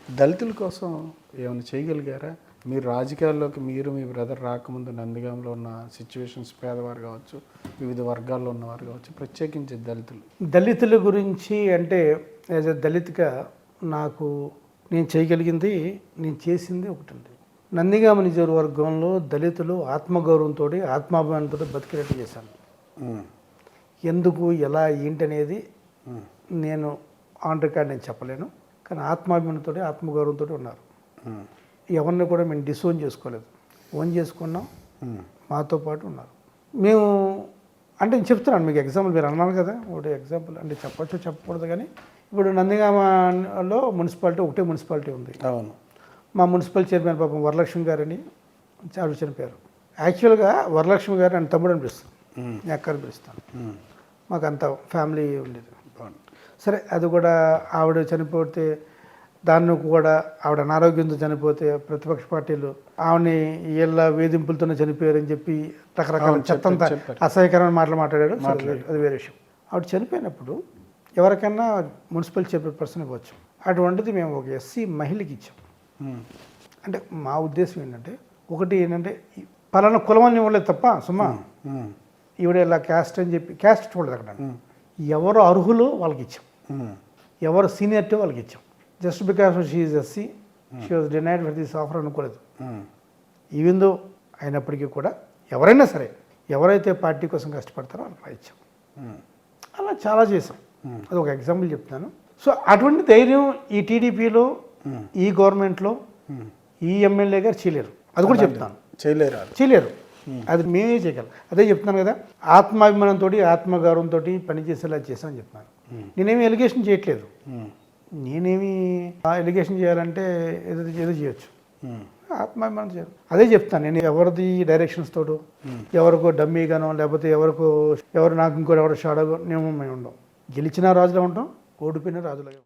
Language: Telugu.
దళితుల కోసం ఏమైనా చేయగలిగారా? మీరు రాజకీయాల్లోకి మీ బ్రదర్ రాకముందు నందిగాంలో ఉన్న సిచ్యువేషన్స్, పేదవారు కావచ్చు, వివిధ వర్గాల్లో ఉన్నవారు కావచ్చు, ప్రత్యేకించి దళితుల గురించి అంటే యాజ్ ఎ దళిత్గా నాకు నేను చేయగలిగింది, నేను చేసింది ఒకటి ఉంది. నందిగామ నియోజకవర్గంలో దళితులు ఆత్మగౌరవంతో, ఆత్మాభిమానంతో బతికేటట్టు చేశాను. ఎందుకు, ఎలా, ఏంటనేది నేను ఆన్ రికార్డ్ నేను చెప్పలేను. కానీ ఆత్మాభిమానంతో, ఆత్మగౌరవంతో ఉన్నారు. ఎవరిని కూడా మేము డిసోన్ చేసుకోలేదు, ఓన్ చేసుకున్నాం. మాతో పాటు ఉన్నారు. మేము అంటే నేను చెప్తున్నాను మీకు ఎగ్జాంపుల్, మీరు అన్నారు కదా ఒకటి ఎగ్జాంపుల్ అంటే చెప్పచ్చు చెప్పకూడదు. కానీ ఇప్పుడు నందిగామలో మున్సిపాలిటీ ఒకటే మున్సిపాలిటీ ఉంది. అవును. మా మున్సిపల్ చైర్మన్ పాపం వరలక్ష్మి గారని ఆవిడ చనిపోయారు. యాక్చువల్గా వరలక్ష్మి గారు అని తమ్ముడు అనిపిస్తాను, నేను అక్కని పిలుస్తాను. మాకు అంత ఫ్యామిలీ ఉండేది. సరే, అది కూడా ఆవిడ చనిపోతే దాన్ని కూడా ఆవిడ అనారోగ్యంతో చనిపోతే ప్రతిపక్ష పార్టీలు ఆవిడని వీళ్ళ వేధింపులతోనే చనిపోయారని చెప్పి రకరకాల చెత్తంతా అసహ్యకరమైన మాటలు మాట్లాడాడు. అది వేరే విషయం. ఆవిడ చనిపోయినప్పుడు ఎవరికైనా మున్సిపల్ చైర్పర్సన్ ఇవ్వచ్చు. అటువంటిది మేము ఒక ఎస్సీ మహిళకి ఇచ్చాం. అంటే మా ఉద్దేశం ఏంటంటే, ఒకటి ఏంటంటే పలానా కులమని ఇవ్వలేదు తప్ప సుమా ఈవిడ ఇలా క్యాస్ట్ అని చెప్పి క్యాస్ట్ చూడలేదు. అక్కడ ఎవరు అర్హులు వాళ్ళకి ఇచ్చాం, ఎవరు సీనియర్టీ వాళ్ళకి ఇచ్చాం. Just because she is SC she was denied for this offer అనుకోలేదు. ఈవెన్ దో అయినప్పటికీ కూడా ఎవరైనా సరే ఎవరైతే పార్టీ కోసం కష్టపడతారో వాళ్ళకి ఇచ్చాం. అలా చాలా చేసాం. అది ఒక ఎగ్జాంపుల్ చెప్తాను. సో అటువంటి ధైర్యం ఈ టీడీపీలో, ఈ గవర్నమెంట్లో ఈ ఎమ్మెల్యే గారు చేయలేరు. అది కూడా చెప్తాను, చేయలేరు. అది మేమే చేయగలం. అదే చెప్తున్నాను కదా, ఆత్మాభిమానంతో, ఆత్మగౌరవంతో పనిచేసేలా చేసామని చెప్తున్నాను. నేనేమి ఎలిగేషన్ చేయట్లేదు. నేనేమి ఎలిగేషన్ చేయాలంటే ఏదో చేయొచ్చు, ఆత్మాభిమానం చేయాలి. అదే చెప్తాను. నేను ఎవరిది డైరెక్షన్స్ తోడు, ఎవరికో డమ్మీగానో లేకపోతే ఎవరు నాకు ఇంకోటి ఎవరు షాడో మేము ఉండవు. గెలిచినా రాజులా ఉంటాం, ఓడిపోయినా రాజులాగా.